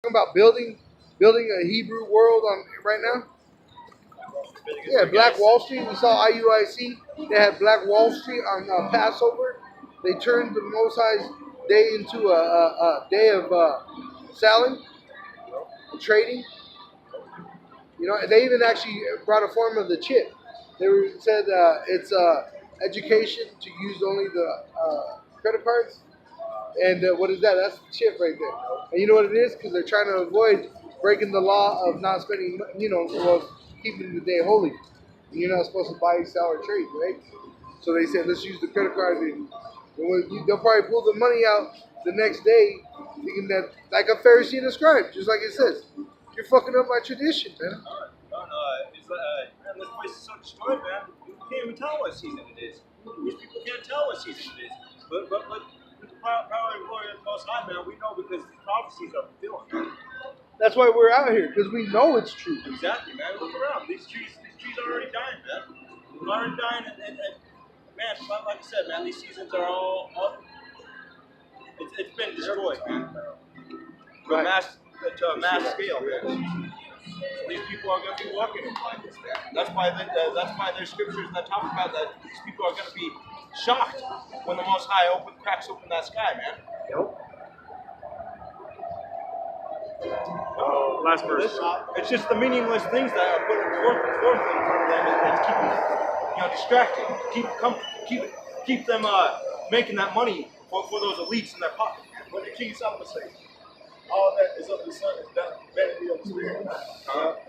About building a Hebrew world on right now. Yeah, Black Wall Street. We saw IUIC. They had Black Wall Street on Passover. They turned the Most High's day into a day of selling, trading. You know, they even actually brought a form of the chip. Said it's education to use only the credit cards. And what is that? That's the chip right there. And you know what it is? Because they're trying to avoid breaking the law of not spending, keeping the day holy. And you're not supposed to buy, sell, or trade, right? So they said, let's use the credit card. And they'll probably pull the money out the next day, thinking that, like a Pharisee and a scribe, just like it says. You're fucking up my tradition, man. Man, this place is so destroyed, man. You can't even tell what season it is. These people can't tell what season it is. But the power and glory of the Most High, man, we know because the prophecies are fulfilled, man. That's why we're out here, because we know it's true. Exactly, man. Look around. These trees are already dying, man. They're already dying, and man, like I said, man, these seasons are all it's been destroyed, man. To a mass scale, man. These people are going to be walking in blindness, man. That's why there's scriptures that talk about that these people are going to be shocked when the Most High cracks open that sky, man. Yep. Last verse. It's just the meaningless things that are put forth in front of them and keep them, distracted. Keep them making that money for those elites in their pocket. What did King Solomon say? All that is of the sun is vanity of the spirit.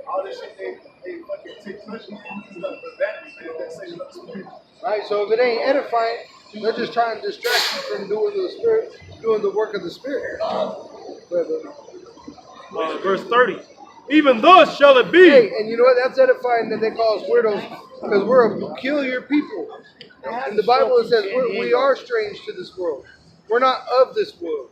All this shit they fucking take pleasure in is nothing but vanity. That say of the spirit. Right. So if it ain't edifying, they're just trying to distract you from doing the work of the spirit. Verse 30. Even thus shall it be. Hey, and you know what? That's edifying that they call us weirdos because we're a peculiar people. In the Bible it says we are strange to this world. We're not of this world.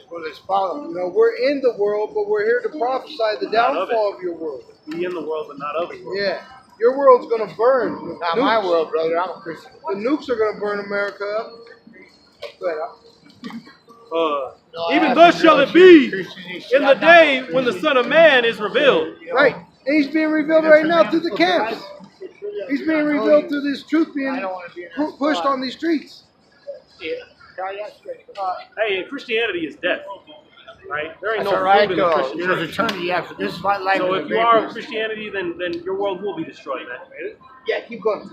We're in the world, but we're here to prophesy the downfall of your world. Be in the world, but not of the world. Yeah. Your world's going to burn. Not my world, brother. I'm a Christian. The nukes are going to burn America up. Even thus shall it be in the day when the Son of Man is revealed. Right. And he's being revealed right now through the camps. He's being revealed through this truth being pushed on these streets. Hey, Christianity is death. Right? There ain't That's no all right, food in the Christian there's church. eternity after this is my life. So if you are Christianity, then your world will be destroyed, man. Yeah, keep going.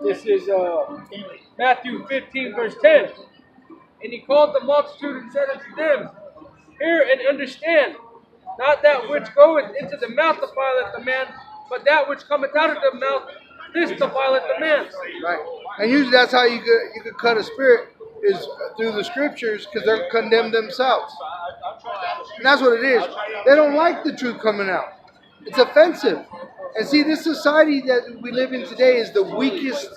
This is Matthew 15, verse 10. And he called the multitude and said unto them, hear and understand, not that which goeth into the mouth defileth the man, but that which cometh out of the mouth, this defileth the man. Right. And usually that's how you could cut a spirit is through the scriptures because they're condemned themselves. And that's what it is. They don't like the truth coming out. It's offensive. And see, this society that we live in today is the weakest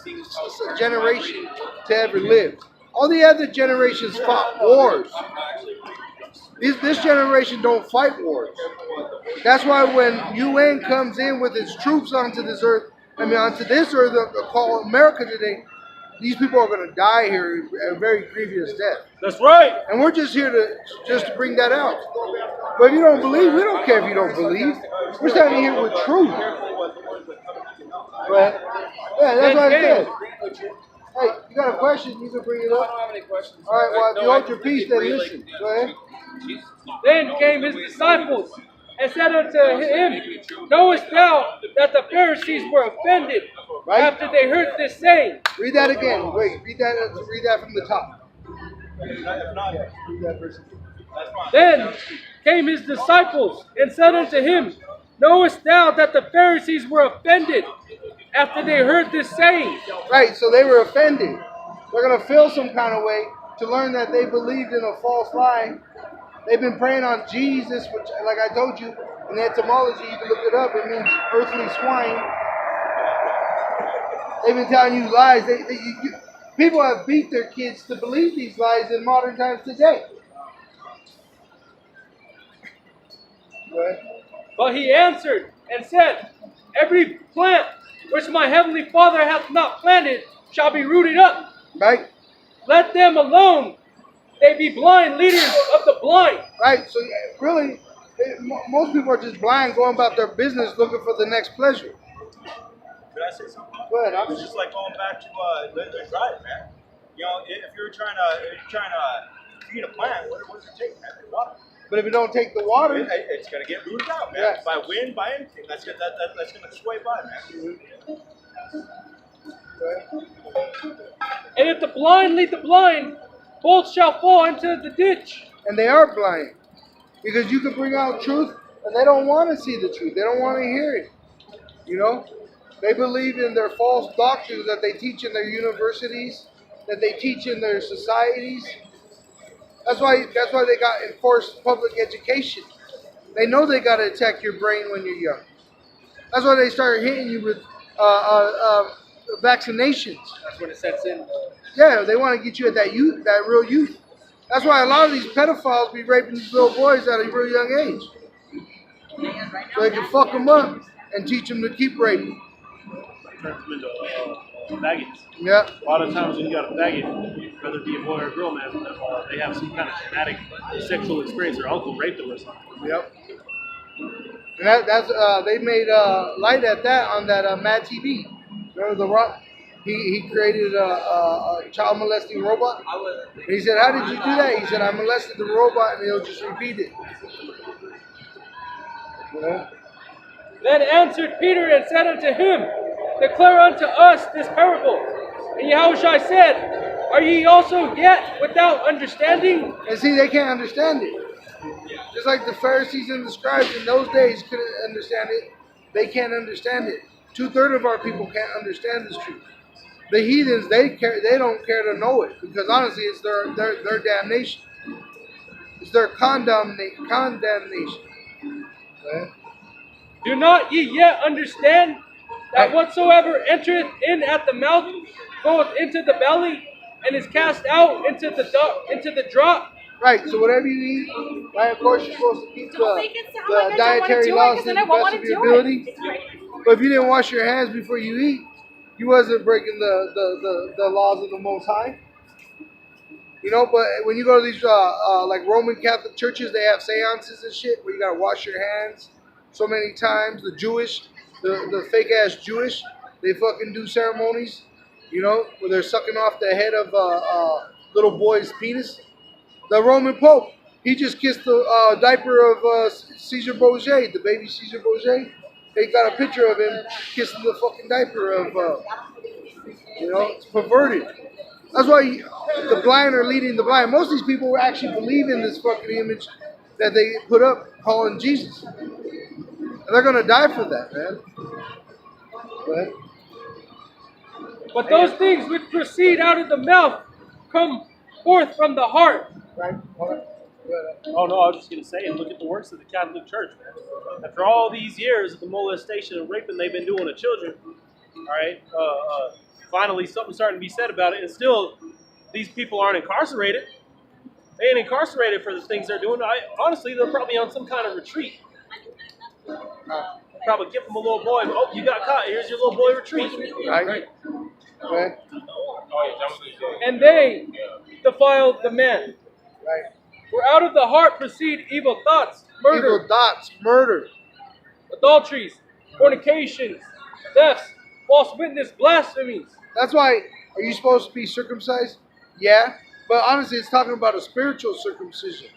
generation to ever live. All the other generations fought wars. This generation don't fight wars. That's why when UN comes in with its troops onto this earth, called America today, these people are going to die here a very grievous death. That's right. And we're just here to bring that out. But if you don't believe, we don't care if you don't believe. We're standing here with truth. Right? Yeah, that's what I said. Hey, you got a question? You can bring it up. I don't have any questions. All right, well, if you hold your peace, then listen. Go ahead. Then came his disciples and said unto him, knowest thou that the Pharisees were offended after they heard this saying? Read that again. Wait, read that from the top. Then came his disciples and said unto him, knowest thou that the Pharisees were offended after they heard this saying? Right, so they were offended. They're going to feel some kind of way to learn that they believed in a false lie. They've been praying on Jesus, which, like I told you, in the etymology, you can look it up, it means earthly swine. They've been telling you lies. People have beat their kids to believe these lies in modern times today. Go ahead. But he answered and said, every plant which my heavenly Father hath not planted shall be rooted up. Right? Let them alone. they be blind leaders of the blind. Right? So really, most people are just blind, going about their business, looking for the next pleasure. Could I say something? Go ahead. It's just like going back to the drive, man. You know, if you're trying to feed a plant, what does it take, man? Water. But if you don't take the water, It's gonna get rooted out, man. Yes. By wind, by anything. That's gonna sway by, man. And if the blind lead the blind, both shall fall into the ditch. and they are blind, because you can bring out truth, and they don't want to see the truth. They don't want to hear it. You know, they believe in their false doctrines that they teach in their universities, that they teach in their societies. That's why they got enforced public education. They know they got to attack your brain when you're young. That's why they start hitting you with vaccinations. That's when it sets in. Yeah, they want to get you at that youth, that real youth. That's why a lot of these pedophiles be raping these little boys at a real young age. So they can fuck them up and teach them to keep raping. Turns them into faggots. Yeah. A lot of times when you got a faggot, whether it be a boy or a girl, man, they have some kind of traumatic sexual experience. Their uncle raped them or something. Yep. And that's they made light at that on that Mad TV. Remember The Rock? He created a child molesting robot. And he said, "How did you do that?" He said, "I molested the robot, and he'll just repeat it." You know? Then answered Peter and said unto him, Declare unto us this parable. And Yahushua said, Are ye also yet without understanding? And see, they can't understand it. Just like the Pharisees and the scribes in those days couldn't understand it, they can't understand it. 2/3 of our people can't understand this truth. The heathens, they don't care to know it, because honestly, it's their damnation. It's their condemnation. Okay? Do not ye yet understand that whatsoever entereth in at the mouth goeth into the belly, and is cast out into the draught? Right, so whatever you eat, right, of course you're supposed to keep the dietary laws to the best of your ability. But if you didn't wash your hands before you eat, you wasn't breaking the laws of the Most High. You know, but when you go to these like Roman Catholic churches, they have seances and shit where you gotta wash your hands so many times. The Jewish, the fake ass Jewish, they fucking do ceremonies, you know, where they're sucking off the head of a little boy's penis. The Roman Pope, he just kissed the diaper of Caesar Borgia, the baby Caesar Borgia. They got a picture of him kissing the fucking diaper of, you know, it's perverted. That's why the blind are leading the blind. Most of these people actually believe in this fucking image that they put up calling Jesus. And they're going to die for that, man. But But those things which proceed out of the mouth come forth from the heart. right? Oh no, I was just gonna say, look at the works of the Catholic Church, man. After all these years of the molestation and raping they've been doing to children, all right, finally something's starting to be said about it, and still these people aren't incarcerated. They ain't incarcerated for the things they're doing. Honestly, they're probably on some kind of retreat. Probably give them a little boy. Oh, you got caught. Here's your little boy retreat. Right? Okay? And they defiled the man. Right. For out of the heart proceed evil thoughts, murder, Evil thoughts, murder. adulteries, fornications, thefts, false witness, blasphemies. That's why, are you supposed to be circumcised? Yeah. But honestly, it's talking about a spiritual circumcision.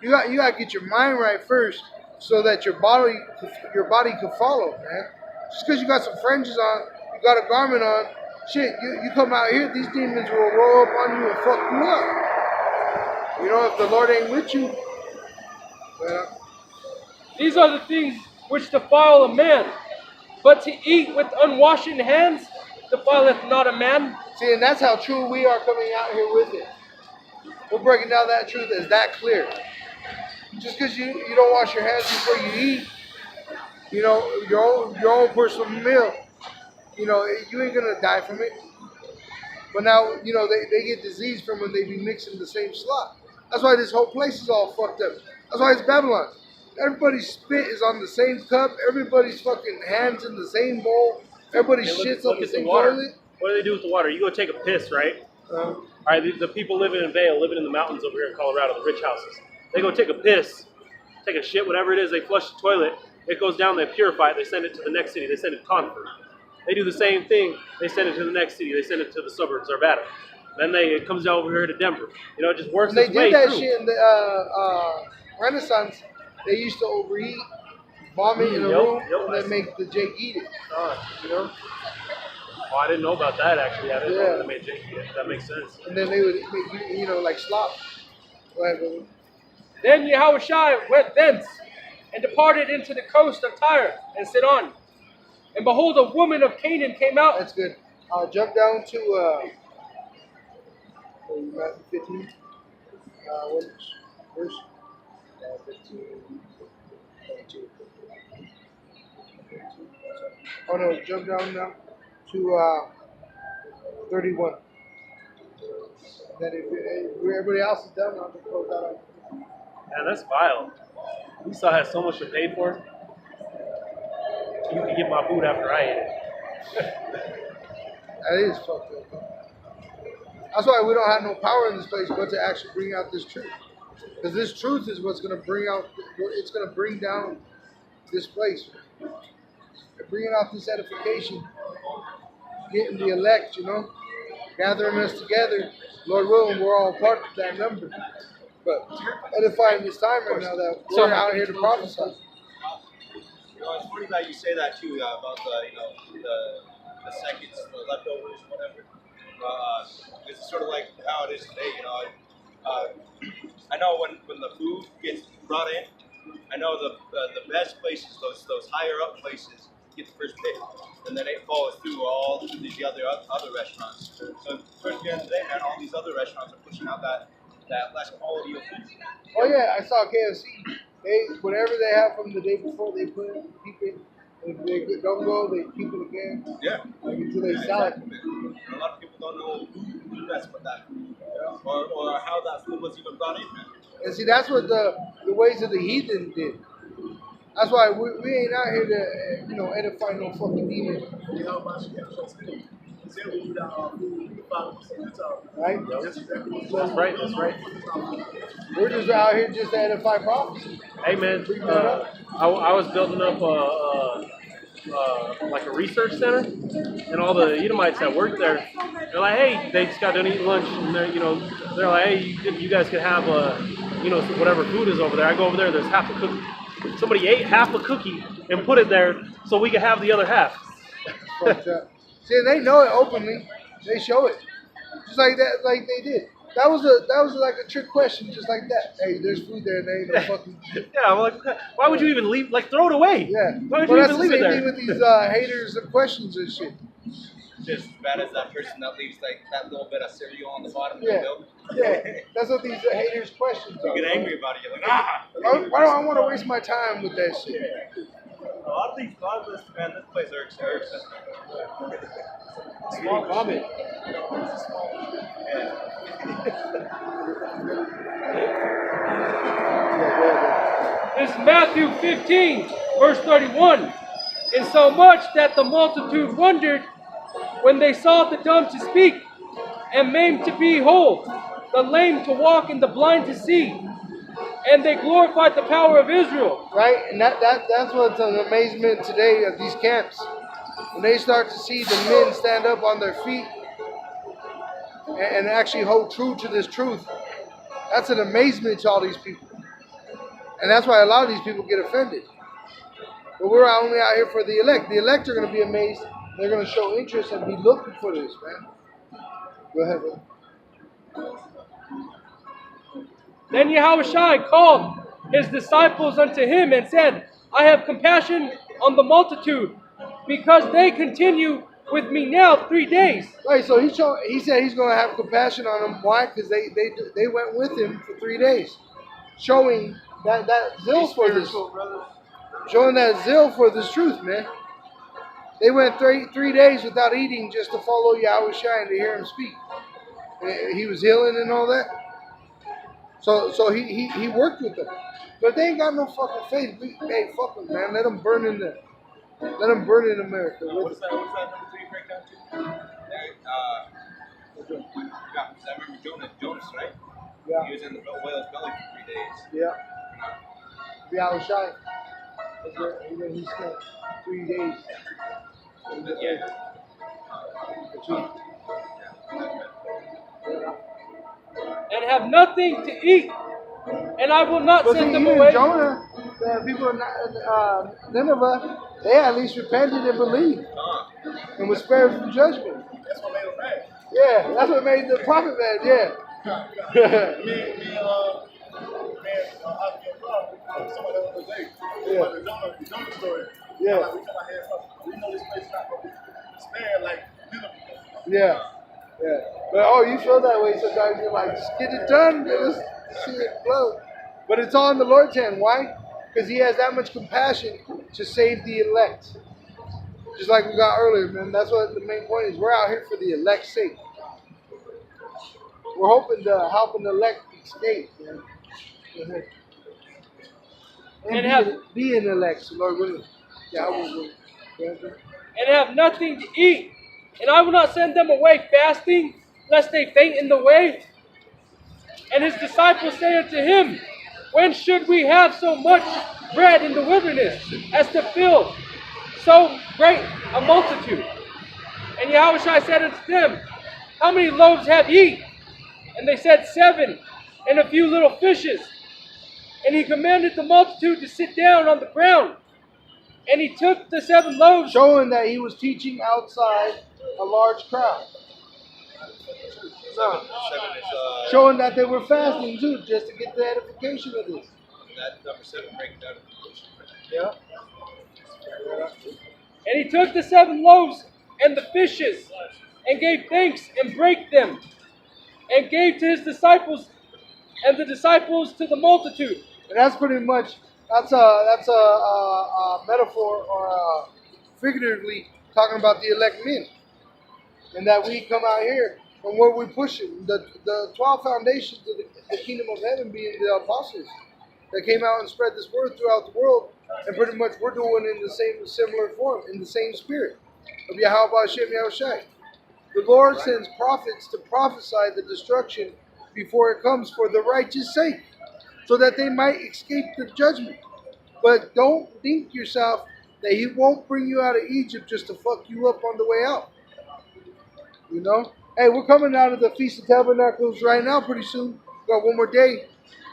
You got to get your mind right first, so that your body can follow, man. Just because you got some fringes on, you got a garment on, shit, you come out here, these demons will roll up on you and fuck you up. You know, if the Lord ain't with you, These are the things which defile a man. But to eat with unwashen hands defileth not a man. see, and that's how true we are coming out here with it. We're breaking down that truth as that clear. Just because you don't wash your hands before you eat, you know, your own personal meal, you know, you ain't gonna die from it. But now, you know, they get disease from when they be mixing the same slop. That's why this whole place is all fucked up. That's why it's Babylon. Everybody's spit is on the same cup. Everybody's fucking hands in the same bowl. Everybody Hey, shits look on the at same water. toilet. What do they do with the water? You go take a piss, right? All right, the people living in Vail, living in the mountains over here in Colorado, the rich houses, they go take a piss, take a shit, whatever it is, they flush the toilet, it goes down, they purify it, they send it to the next city, they send it to Concord. They do the same thing, they send it to the next city, they send it to the suburbs, Arvada. Then it comes down over here to Denver. You know, it just works When its they way did that through. shit in the Renaissance, they used to overeat, vomit in a room, and then make the Jake eat it. You know? Oh, I didn't know about that actually. I didn't know Yeah. that made Jake. That makes sense. And then they would make you know, like slop. Go ahead, brother. Then Yahushua went thence and departed into the coast of Tyre and Sidon. And behold, a woman of Canaan came out. That's good. I'll jump down to Matthew 15. What verse? 15. 22. Oh no, jump down now to 31. Then if everybody else is done, I'll just close that out. Man, that's vile. Esau has so much to pay for. You can get my food after I ate it. That is fucked up. That's why we don't have no power in this place, but to actually bring out this truth. Because this truth is what's going to bring out, it's going to bring down this place. Bringing out this edification, getting the elect, you know, gathering us together. Lord willing, we're all part of that number. But edifying this time right now that we're out here to prophesy. You know, it's funny that you say that too about the seconds, the leftovers, whatever. It's sort of like how it is today. You know, I know when the food gets brought in, I know the best places, those higher up places, get the first pick, and then it follows through all these other restaurants. So towards the end of the day, man, all these other restaurants are pushing out that less quality of food. Oh yeah, I saw KFC. They whatever they have from the day before, they put it, keep it. If they don't go, they keep it again. Yeah. Like until they sell it. Exactly. A lot of people don't know who messed with that food, or how that food was even brought in, man. And see, that's what the ways of the heathen did. That's why we ain't out here to, you know, edify no fucking demon. You know about you have to say, say we do that food, we follow the Right? That's right. That's right. We're just out here just to edify prophecy. Hey man, I was building up like a research center, and all the Edomites that work there, they're like, hey, they just got done eating lunch, and they're like, hey, you guys can have whatever food is over there. I go over there, there's half a cookie. Somebody ate half a cookie and put it there so we could have the other half. But, see, they know it openly. They show it, just like that, like they did. That was like a trick question, just like that. Hey, there's food there, and there ain't no fucking. Yeah, I'm like, why would you even leave? Like, throw it away. Yeah. Why would Well, you that's even the leave it same there? thing with these haters and questions and shit. Just as bad as that person that leaves like that little bit of cereal on the bottom of Yeah. the milk. Yeah, that's what these haters' questions are. You get angry about it. You're like, ah. Why do I want to waste my time with that shit? A lot of this, man, this place irks us. Small comment. This is Matthew 15, verse 31. And so much that the multitude wondered when they saw the dumb to speak, and maimed to be whole, the lame to walk, and the blind to see. And they glorified the power of Israel. Right? And that's what's an amazement today of these camps. When they start to see the men stand up on their feet and actually hold true to this truth, that's an amazement to all these people. And that's why a lot of these people get offended. But we're only out here for the elect. The elect are going to be amazed. They're going to show interest and be looking for this, man. Go ahead, brother. Then Yahushua called his disciples unto him and said, I have compassion on the multitude, because they continue with me now 3 days. Right, so he said he's going to have compassion on them. Why? Because they went with him for 3 days, showing that zeal for this, showing that zeal for this truth, man. They went 3 days without eating just to follow Yahushua and to hear him speak. He was healing and all that. So he worked with them. But they ain't got no fucking faith. Hey, fuck them, man. Let them burn in America. What's that number 3 breakdown to? Yeah, because I remember Jonas, right? Yeah. He was in the whale's belly for 3 days. Yeah. Yeah, I was shy. And then he spent 3 days. In the earth. and have nothing to eat, and I will not But send see, them even away. Jonah, the people of Nineveh, they at least repented and believed and was spared from judgment. That's what made him mad. Yeah, that's what made the prophet mad. Yeah. I get somebody the other day. Yeah. About the Jonah story. Yeah. Like, we come out here, we know this place is not going to be spared like Nineveh. Yeah. Yeah. But oh, you feel that way sometimes. You're like, just get it done. Let's see it flow. But it's all in the Lord's hand. Why? Because He has that much compassion to save the elect. Just like we got earlier, man. That's what the main point is. We're out here for the elect's sake. We're hoping to help an elect escape, man. And be an elect, so Lord willing. Yeah, I will. And have nothing to eat, and I will not send them away fasting, lest they faint in the way. And his disciples say unto him, when should we have so much bread in the wilderness as to fill so great a multitude? And Yahushua said unto them, how many loaves have ye? And they said, 7, and a few little fishes. And he commanded the multitude to sit down on the ground. And he took the 7 loaves. Showing that he was teaching outside a large crowd. No. 7 is, Showing that they were fasting too, just to get the edification of this. that number 7 breaks down into portions. Yeah. And he took the 7 loaves and the fishes, and gave thanks, and brake them, and gave to his disciples, and the disciples to the multitude. And that's pretty much, that's a metaphor or figuratively talking about the elect men. And that we come out here and what we're pushing, the 12 foundations of the kingdom of heaven being the apostles that came out and spread this word throughout the world. And pretty much we're doing it in the same similar form, in the same spirit of Yahweh Hashem Yahushai. The Lord sends prophets to prophesy the destruction before it comes for the righteous sake, so that they might escape the judgment. But don't think yourself that He won't bring you out of Egypt just to fuck you up on the way out. You know? Hey, we're coming out of the Feast of Tabernacles right now pretty soon. Got one more day.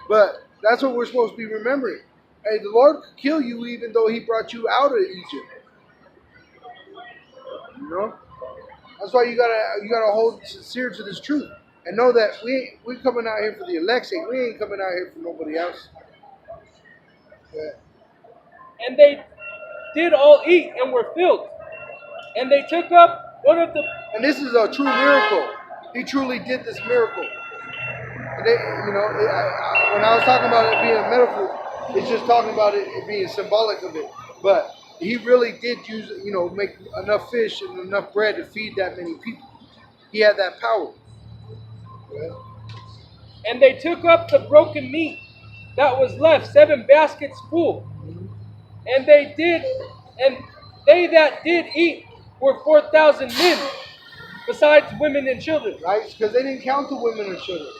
But that's what we're supposed to be remembering. Hey, the Lord could kill you even though He brought you out of Egypt. You know? That's why you gotta hold sincere to this truth. And know that we're coming out here for the elect's sake. We ain't coming out here for nobody else. Yeah. And they did all eat and were filled. And they took up one of the... And this is a true miracle. He truly did this miracle. And they, when I was talking about it being a metaphor, it's just talking about it being symbolic of it. But he really did use, make enough fish and enough bread to feed that many people. He had that power. Yeah. And they took up the broken meat that was left, 7 baskets full. And they that did eat were 4,000 men, besides women and children. Right? Because they didn't count the women and children.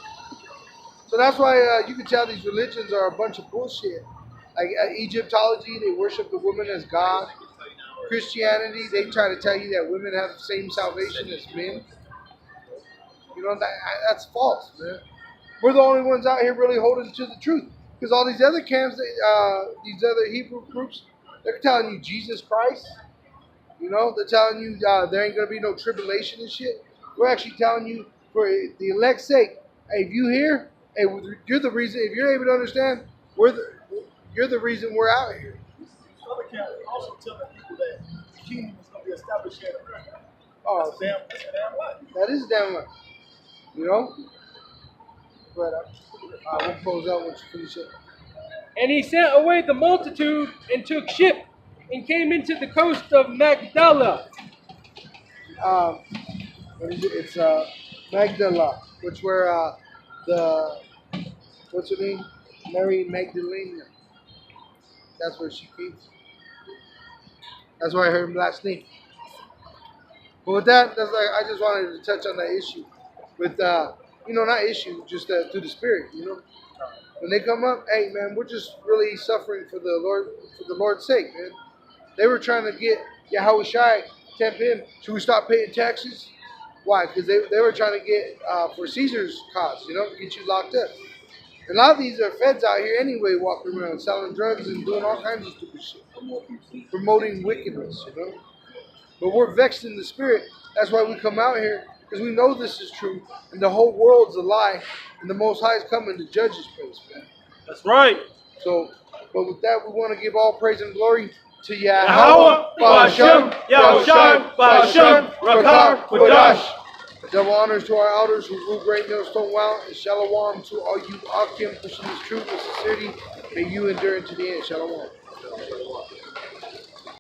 So that's why you can tell these religions are a bunch of bullshit. Like Egyptology, they worship the woman as God. Christianity, they try to tell you that women have the same salvation as men. That's false, man. We're the only ones out here really holding to the truth. Because all these other camps, these other Hebrew groups, they're telling you Jesus Christ. They're telling you there ain't going to be no tribulation and shit. We're actually telling you, for the elect's sake, hey, if you here, hey, you're the reason. If you're able to understand, you're the reason we're out here. Other camps also telling people that the kingdom is going to be established here in America. Oh, That's a damn lie. that is damn right. But we'll close out once you finish it. And he sent away the multitude and took ship and came into the coast of Magdala. What is it? It's Magdala, which where what's her name? Mary Magdalene. That's where she came from. That's why I heard last name. But with that, I just wanted to touch on that issue. with not issue, just through the spirit, When they come up, hey man, we're just really suffering for the Lord's sake, man. They were trying to get Yahweh Shai, tempt him. Should we stop paying taxes? Why? Because they were trying to get for Caesar's cause, get you locked up. And a lot of these are feds out here anyway, walking around selling drugs and doing all kinds of stupid shit, promoting wickedness, But we're vexed in the spirit. That's why we come out here, because we know this is true, and the whole world's a lie, and the Most High is coming to judge this place, man. That's right. So, but with that, we want to give all praise and glory to Yahweh, Ba'ashem, Yahushai, Ba'ashem, Rakar, Kodash. Double honors to our elders who rule Great Millstone Wow, and Shalom to all you Akim pushing this truth with sincerity. May you endure into the end. Shalom.